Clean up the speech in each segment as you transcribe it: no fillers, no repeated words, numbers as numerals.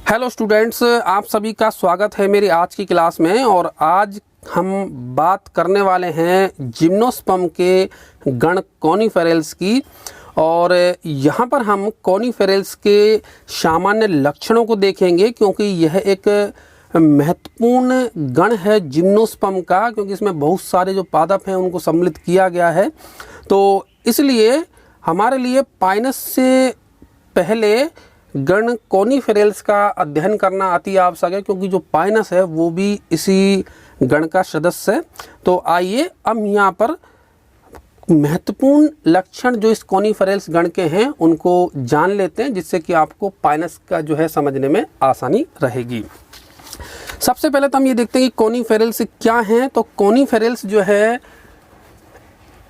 Hello students, आप सभी का स्वागत है मेरी आज की क्लास में। और आज हम बात करने वाले हैं जिम्नोस्पर्म के गण कॉनिफेरल्स की। और यहाँ पर हम कॉनिफेरल्स के सामान्य लक्षणों को देखेंगे, क्योंकि यह एक महत्वपूर्ण गण है जिम्नोस्पर्म का, क्योंकि इसमें बहुत सारे जो पादप हैं उनको सम्मिलित किया गया है। तो इसलिए हमारे लिए पाइनस से पहले गण कॉनिफेरल्स का अध्ययन करना अति आवश्यक है, क्योंकि जो पाइनस है वो भी इसी गण का सदस्य है। तो आइए अब यहाँ पर महत्वपूर्ण लक्षण जो इस कॉनिफेरल्स गण के हैं उनको जान लेते हैं, जिससे कि आपको पाइनस का जो है समझने में आसानी रहेगी। सबसे पहले तो हम ये देखते हैं कि कॉनिफेरल्स क्या हैं। तो कॉनिफेरल्स जो है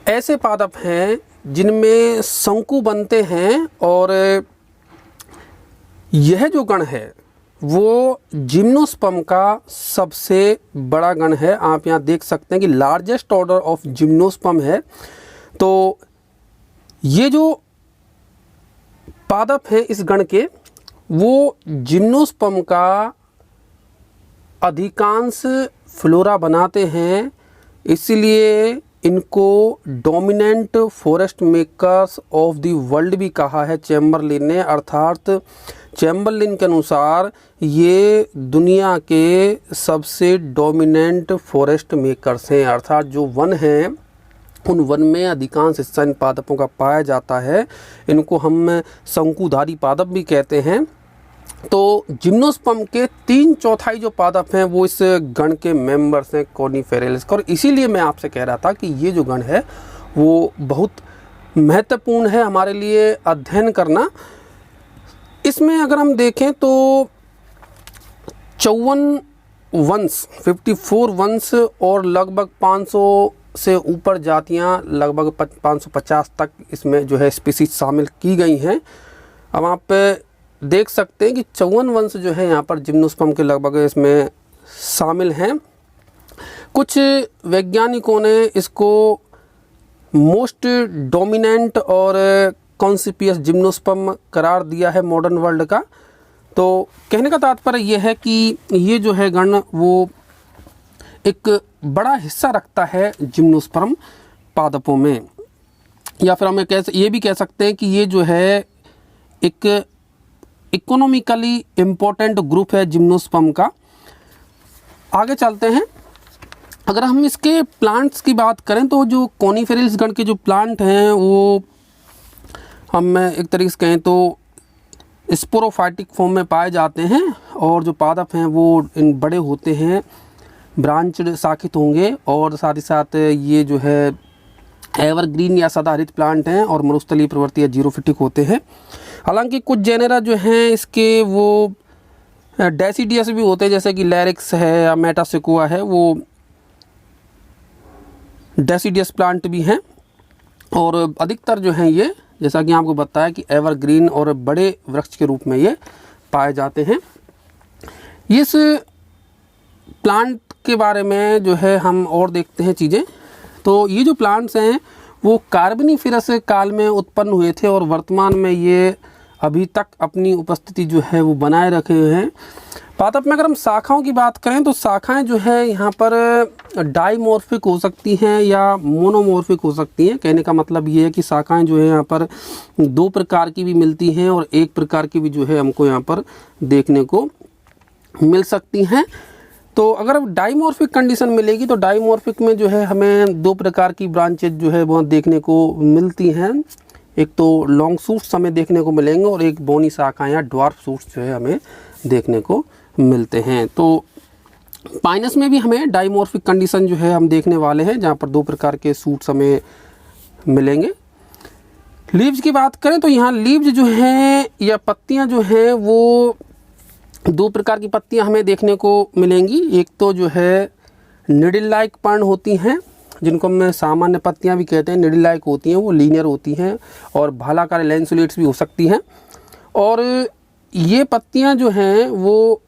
ऐसे पादप हैं जिनमें शंकु बनते हैं, और यह जो गण है वो जिम्नोस्पर्म का सबसे बड़ा गण है। आप यहाँ देख सकते हैं कि लार्जेस्ट ऑर्डर ऑफ जिम्नोस्पर्म है। तो ये जो पादप हैं इस गण के, वो जिम्नोस्पर्म का अधिकांश फ्लोरा बनाते हैं, इसलिए इनको dominant forest makers of the world भी कहा है चैम्बरलिन ने। अर्थात चैम्बरलिन के अनुसार ये दुनिया के सबसे डोमिनेंट फॉरेस्ट मेकर्स हैं। अर्थात जो वन हैं उन वन में अधिकांश हिस्सा इन पादपों का पाया जाता है। इनको हम शंकुधारी पादप भी कहते हैं। तो जिम्नोस्पर्म के 3/4 जो पादप हैं वो इस गण के मेंबर्स हैं कॉनिफेरल्स। और इसीलिए मैं आपसे कह रहा था कि ये जो गण है वो बहुत महत्वपूर्ण है हमारे लिए अध्ययन करना। इसमें अगर हम देखें तो 54 वंश और लगभग 500 से ऊपर जातियां, लगभग 550 तक इसमें जो है स्पीसीज शामिल की गई हैं। अब आप देख सकते हैं कि 54 वंश जो है यहाँ पर जिम्नोस्पर्म के लगभग इसमें शामिल हैं। कुछ वैज्ञानिकों ने इसको मोस्ट डोमिनेंट और कॉन्सिपियस जिम्नोस्पर्म करार दिया है मॉडर्न वर्ल्ड का। तो कहने का तात्पर्य यह है कि ये जो है गण वो एक बड़ा हिस्सा रखता है जिम्नोस्पर्म पादपों में। या फिर हमें ये भी कह सकते हैं कि ये जो है एक इकोनॉमिकली इम्पोर्टेंट ग्रुप है जिम्नोस्पर्म का। आगे चलते हैं। अगर हम इसके प्लांट्स की बात करें तो जो कॉनिफेरल्स गण के जो प्लांट हैं वो हम एक तरीके से कहें तो स्पोरोफाइटिक फॉर्म में पाए जाते हैं। और जो पादप हैं वो इन बड़े होते हैं, ब्रांच्ड शाखित होंगे, और साथ ही साथ ये जो है एवरग्रीन या सदाहरित प्लांट हैं और मरुस्थलीय प्रवृत्ति या जीरोफिटिक होते हैं। हालांकि कुछ जेनेरा जो हैं इसके वो डेसिडियस भी होते हैं, जैसे कि लैरिक्स है या मेटासिकुआ है, वो डेसिडियस प्लांट भी हैं। और अधिकतर जो हैं ये, जैसा कि आपको बताया कि एवरग्रीन और बड़े वृक्ष के रूप में ये पाए जाते हैं। इस प्लांट के बारे में जो है हम और देखते हैं चीज़ें। तो ये जो प्लांट्स हैं वो कार्बोनिफेरस काल में उत्पन्न हुए थे, और वर्तमान में ये अभी तक अपनी उपस्थिति जो है वो बनाए रखे हुए हैं। पादप में अगर हम शाखाओं की बात करें तो शाखाएं जो है यहाँ पर डाइमॉर्फिक हो सकती हैं या मोनोमॉर्फिक हो सकती हैं। कहने का मतलब ये है कि शाखाएं जो है यहाँ पर 2 प्रकार की भी मिलती हैं और 1 प्रकार की भी जो है हमको यहाँ पर देखने को मिल सकती हैं। तो अगर डाइमॉर्फिक कंडीशन मिलेगी तो डाइमॉर्फिक में जो है हमें 2 प्रकार की ब्रांचेज जो है वहाँ देखने को मिलती हैं। एक तो लॉन्ग शूट्स हमें देखने को मिलेंगे, और एक बोनी शाखाएं या ड्वार्फ शूट्स जो है हमें देखने को मिलते हैं। तो पाइनस में भी हमें डाइमॉर्फिक कंडीशन जो है हम देखने वाले हैं, जहाँ पर 2 प्रकार के शूट्स हमें मिलेंगे। लीव्स की बात करें तो यहाँ लीव्स जो हैं या पत्तियाँ जो हैं वो 2 प्रकार की पत्तियाँ हमें देखने को मिलेंगी। एक तो जो है निडल लाइक पर्ण होती हैं, जिनको हम सामान्य पत्तियाँ भी कहते हैं। निडल लाइक होती हैं, वो लीनियर होती हैं, और भालाकार लैंसुलेट्स भी हो सकती हैं। और ये पत्तियाँ जो हैं वो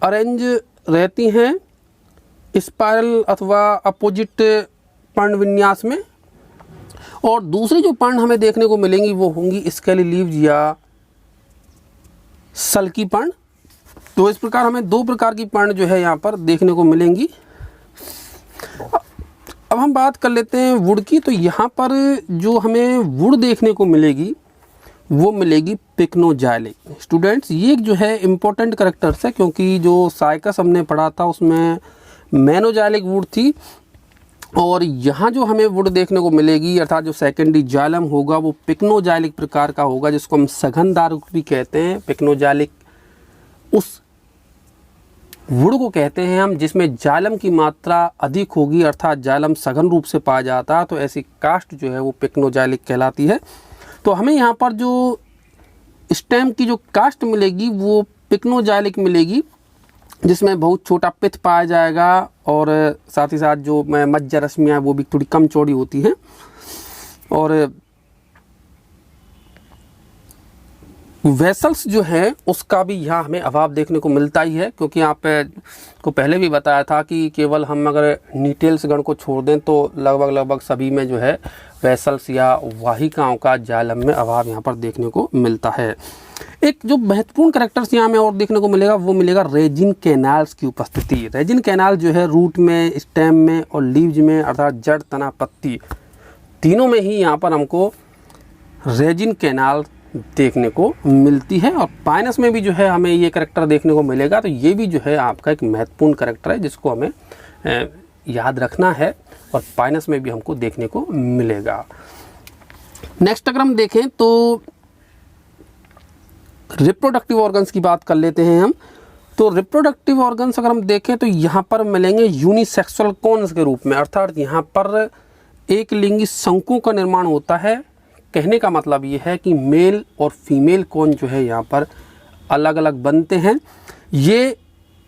अरेंज रहती हैं स्पाइरल अथवा अपोजिट पर्ण विन्यास में। और दूसरी जो पर्ण हमें देखने को मिलेंगी वो होंगी स्केली लीव्स या सल्की पर्ण तो इस प्रकार हमें 2 प्रकार की पर्ण जो है यहाँ पर देखने को मिलेंगी। अब हम बात कर लेते हैं वुड की। तो यहाँ पर जो हमें वुड देखने को मिलेगी वो मिलेगी पिक्नोजाइलिक। स्टूडेंट्स, ये जो है इम्पोर्टेंट कैरेक्टर्स है, क्योंकि जो साइकस हमने पढ़ा था उसमें मेनोजाइलिक वुड थी, और यहाँ जो हमें वुड देखने को मिलेगी अर्थात जो सेकेंडरी जाइलम होगा वो पिक्नोजाइलिक प्रकार का होगा, जिसको हम सघनदार भी कहते हैं। पिक्नोजाइलिक उस वुड को कहते हैं हम जिसमें जाइलम की मात्रा अधिक होगी, अर्थात जाइलम सघन रूप से पाया जाता है, तो ऐसी कास्ट जो है वो पिक्नोजाइलिक कहलाती है। तो हमें यहाँ पर जो स्टेम की जो कास्ट मिलेगी वो पिक्नोजाइलिक मिलेगी, जिसमें बहुत छोटा पिथ पाया जाएगा, और साथ ही साथ जो मज्जा रश्मियाँ वो भी थोड़ी कम चौड़ी होती हैं। और वेसल्स जो है उसका भी यहाँ हमें अभाव देखने को मिलता ही है, क्योंकि आप को पहले भी बताया था कि केवल हम अगर नीटेल्स गण को छोड़ दें तो लगभग सभी में जो है वेसल्स या वाहिकाओं का जाइलम में अभाव यहाँ पर देखने को मिलता है। एक जो महत्वपूर्ण कैरेक्टर्स यहाँ में और देखने को मिलेगा वो मिलेगा रेजिन कैनाल्स की उपस्थिति। रेजिन कैनाल जो है रूट में, स्टेम में और लीव्स में, अर्थात जड़, तना, पत्ती, तीनों में ही यहाँ पर हमको रेजिन कैनाल देखने को मिलती है। और पाइनस में भी जो है हमें ये कैरेक्टर देखने को मिलेगा। तो ये भी जो है आपका एक महत्वपूर्ण कैरेक्टर है जिसको हमें याद रखना है, और पाइनस में भी हमको देखने को मिलेगा। नेक्स्ट अगर हम देखें तो रिप्रोडक्टिव ऑर्गन्स की बात कर लेते हैं हम। तो रिप्रोडक्टिव ऑर्गन्स अगर हम देखें तो यहाँ पर मिलेंगे यूनिसेक्सुअल कॉन्स के रूप में, अर्थात यहाँ पर एक लिंगी शंकुओं का निर्माण होता है। कहने का मतलब ये है कि मेल और फीमेल कॉन जो है यहाँ पर अलग अलग बनते हैं। ये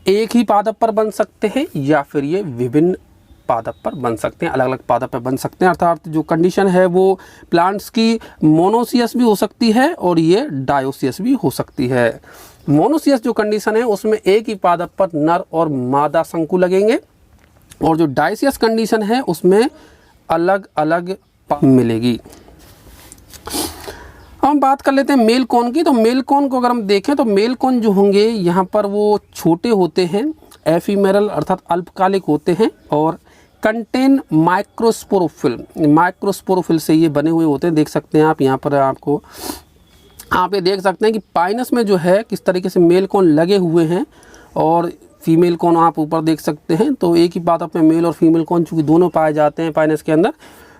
एक ही पादप पर बन सकते हैं या फिर ये विभिन्न पादप पर बन सकते हैं, अलग अलग पादप पर बन सकते हैं। अर्थात जो कंडीशन है वो प्लांट्स की मोनोसियस भी हो सकती है और ये डायोसियस भी हो सकती है। मोनोसियस जो कंडीशन है उसमें एक ही पादप पर नर और मादा शंकु लगेंगे, और जो डायोसियस कंडीशन है उसमें अलग अलग मिलेगी। हम बात कर लेते हैं मेल कॉन की। तो मेल कॉन को अगर हम देखें तो मेल कॉन जो होंगे यहाँ पर वो छोटे होते हैं, एफीमेरल अर्थात अल्पकालिक होते हैं, और कंटेन माइक्रोस्पोरोफिल। माइक्रोस्पोरोफिल से ये बने हुए होते हैं। देख सकते हैं आप यहाँ पर, आपको आप ये देख सकते हैं कि पाइनस में जो है किस तरीके से मेल कॉन लगे हुए हैं, और फीमेल कॉन आप ऊपर देख सकते हैं। तो एक ही पादप में मेल और फीमेल कॉन चूँकि दोनों पाए जाते हैं पाइनस के अंदर,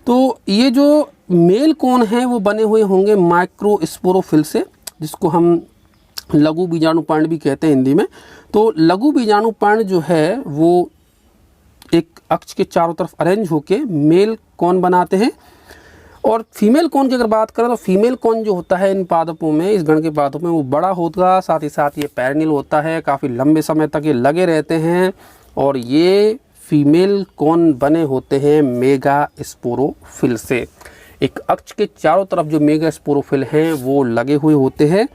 तो ये जो मेल कॉन है वो बने हुए होंगे माइक्रोस्पोरोफिल से, जिसको हम लघु बीजाणुपर्ण भी कहते हैं हिंदी में। तो लघु बीजाणुपर्ण जो है वो एक अक्ष के चारों तरफ अरेंज होके मेल कॉन बनाते हैं। और फीमेल कॉन की अगर बात करें तो फीमेल कॉन जो होता है इन पादपों में, इस गण के पादपों में, वो बड़ा होगा, साथ ही साथ ये पैरेनियल होता है, काफ़ी लंबे समय तक ये लगे रहते हैं, और ये फीमेल कॉन बने होते हैं मेगा स्पोरोफिल से। एक अक्ष के चारों तरफ जो मेगा स्पोरोफिल हैं वो लगे हुए होते हैं,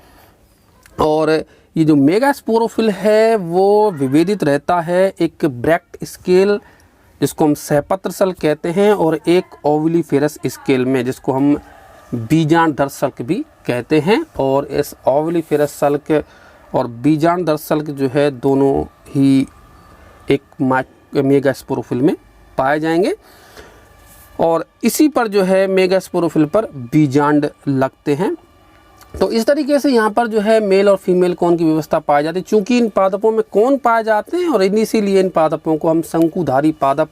और ये जो मेगा स्पोरोफिल है वो विभेदित रहता है एक ब्रैक्ट स्केल जिसको हम सहपत्र सल्क कहते हैं, और एक ओविलिफेरस स्केल में जिसको हम बीजांडर सल्क भी कहते हैं। और इस ओविलिफेरस सल्क और बीजांडर सल्क जो है दोनों ही एक मेगा स्पोरोफिल में पाए जाएंगे, और इसी पर जो है मेगा स्पोरोफिल पर बीजांड लगते हैं। तो इस तरीके से यहाँ पर जो है मेल और फीमेल कॉन की व्यवस्था पाई जाती है। चूँकि इन पादपों में कॉन पाए जाते हैं और इसीलिए इन पादपों को हम शंकुधारी पादप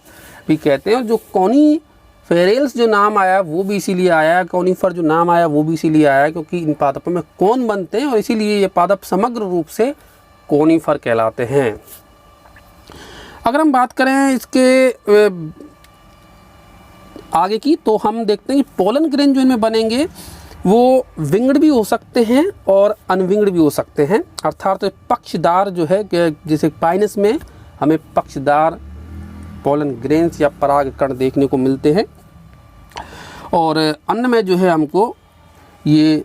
भी कहते हैं। और जो कॉनीफेरल्स जो नाम आया वो भी इसीलिए आया, कॉनीफर जो नाम आया वो भी इसीलिए आया क्योंकि इन पादपों में कॉन बनते हैं, और इसीलिए ये पादप समग्र रूप से कॉनीफर कहलाते हैं। अगर हम बात करें इसके आगे की, तो हम देखते हैं कि पोलन ग्रेन जो इनमें बनेंगे वो विंग्ड भी हो सकते हैं और अनविंग्ड भी हो सकते हैं। अर्थात तो पक्षदार जो है, जैसे पाइनस में हमें पक्षदार पोलन ग्रेन्स या परागकण देखने को मिलते हैं, और अन्न में जो है हमको ये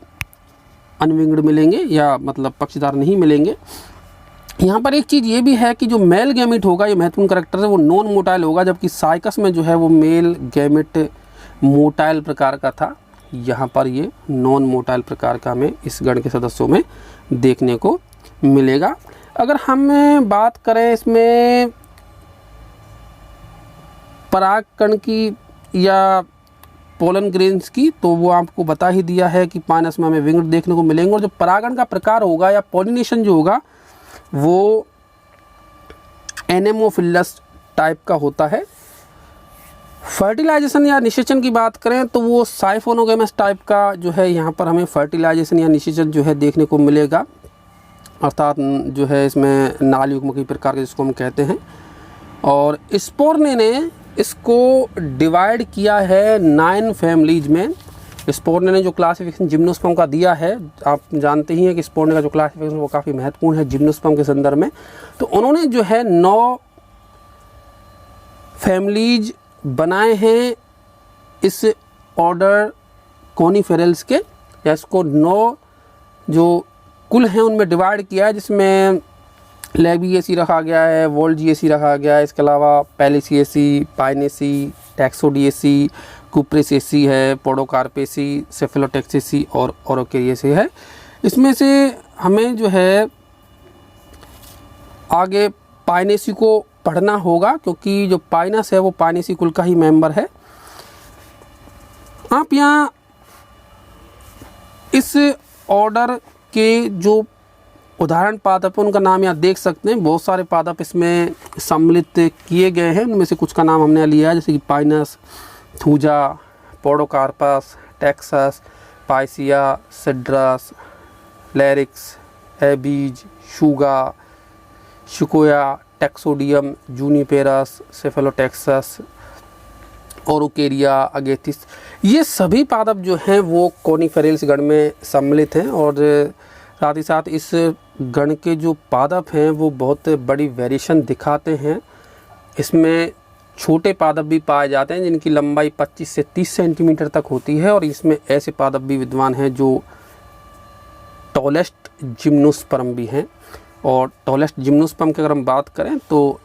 अनविंग्ड मिलेंगे, या मतलब पक्षदार नहीं मिलेंगे। यहाँ पर एक चीज़ ये भी है कि जो मेल गैमिट होगा, ये महत्वपूर्ण करैक्टर है, वो नॉन मोटाइल होगा, जबकि साइकस में जो है वो मेल गैमिट मोटाइल प्रकार का था। यहाँ पर ये नॉन मोटाइल प्रकार का हमें इस गण के सदस्यों में देखने को मिलेगा। अगर हम बात करें इसमें परागकण की या पोलन ग्रेन्स की, तो वो आपको बता ही दिया है कि पाइनस में हमें विंग्ड देखने को मिलेंगे। और जो परागण का प्रकार होगा या पॉलिनेशन जो होगा वो एनेमोफिलस टाइप का होता है। फर्टिलाइजेशन या निषेचन की बात करें तो वो साइफोनोगेमस टाइप का जो है यहाँ पर हमें फर्टिलाइजेशन या निषेचन जो है देखने को मिलेगा, अर्थात जो है इसमें नाल युग्म प्रकार के जिसको हम कहते हैं। और स्पोर्ने ने इसको डिवाइड किया है 9 फैमिलीज में। स्पोर्ने ने जो क्लासिफिकेशन जिम्नोस्पर्म का दिया है, आप जानते ही हैं कि स्पोर्ने का जो क्लासिफिकेशन वो काफ़ी महत्वपूर्ण है जिम्नोस्पर्म के संदर्भ में। तो उन्होंने जो है 9 फैमिलीज बनाए हैं इस ऑर्डर कॉनिफेरल्स के, या इसको 9 जो कुल हैं उनमें डिवाइड किया है, जिसमें लैबिएसी रखा गया है, वोल्जिएसी रखा गया है, इसके अलावा पैलिसिएसी, पाइनेसी, टैक्सोडिएसी, कुप्रेसेसी है, पोडोकार्पेसी, सेफेलोटेक्सेसी और ओरोकेरिएसी है। इसमें से हमें जो है आगे पाइनेसी को पढ़ना होगा, क्योंकि जो पाइनस है वो पाइनेसी कुल का ही मेंबर है। आप यहाँ इस ऑर्डर के जो उदाहरण पादप उनका नाम यहाँ देख सकते हैं। बहुत सारे पादप इसमें सम्मिलित किए गए हैं, उनमें से कुछ का नाम हमने लिया है, जैसे कि Pinus, Thuja, Podocarpus, Taxus, Picea, Cedrus, Larix, Abies, Tsuga, Sequoia, Taxodium, Juniperus, Cephalotaxus, Araucaria, Agathis. ये सभी पादप जो हैं वो कॉनिफेरल्स गण में सम्मिलित हैं। और साथ ही साथ इस गण के जो पादप हैं वो बहुत बड़ी वेरिएशन दिखाते हैं। इसमें छोटे पादप भी पाए जाते हैं जिनकी लंबाई 25 से 30 सेंटीमीटर तक होती है। और इसमें ऐसे पादप भी विद्वान हैं जो टॉलेस्ट जिम्नोस्पर्म भी हैं। और टॉलेस्ट जिम्नोस्पर्म की अगर हम बात करें तो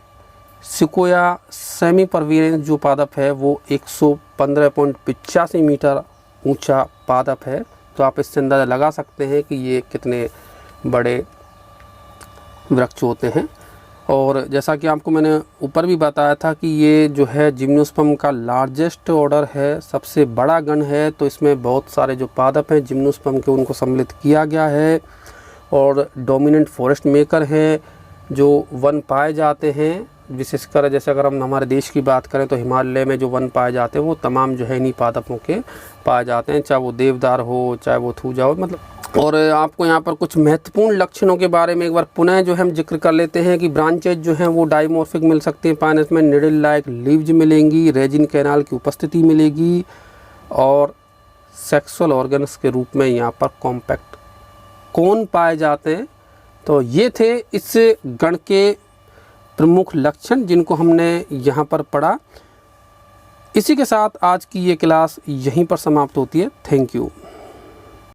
सिकोया सेमी परवीरेंस जो पादप है वो 115.85 मीटर ऊंचा पादप है। तो आप इससे अंदाज़ा लगा सकते हैं कि ये कितने बड़े वृक्ष होते हैं। और जैसा कि आपको मैंने ऊपर भी बताया था कि ये जो है जिम्नोस्पर्म का लार्जेस्ट ऑर्डर है, सबसे बड़ा गण है। तो इसमें बहुत सारे जो पादप हैं जिम्नोस्पर्म के उनको सम्मिलित किया गया है। और डोमिनेंट फॉरेस्ट मेकर हैं जो वन पाए जाते हैं, विशेषकर जैसे अगर हम हमारे देश की बात करें तो हिमालय में जो वन पाए जाते हैं वो तमाम जो है इन्हीं पादपों के पाए जाते हैं, चाहे वो देवदार हो चाहे वो थूजा हो, मतलब। और आपको यहाँ पर कुछ महत्वपूर्ण लक्षणों के बारे में एक बार पुनः जो हम जिक्र कर लेते हैं कि ब्रांचेज जो हैं वो डाइमॉर्फिक मिल सकते हैं पाइनस में, निडल लाइक लीव्स मिलेंगी, रेजिन कैनाल की उपस्थिति मिलेगी और सेक्सुअल ऑर्गन्स के रूप में यहाँ पर कॉम्पैक्ट कोन पाए जाते हैं। तो ये थे इस गण के प्रमुख लक्षण जिनको हमने यहाँ पर पढ़ा। इसी के साथ आज की ये क्लास यहीं पर समाप्त होती है। Thank you.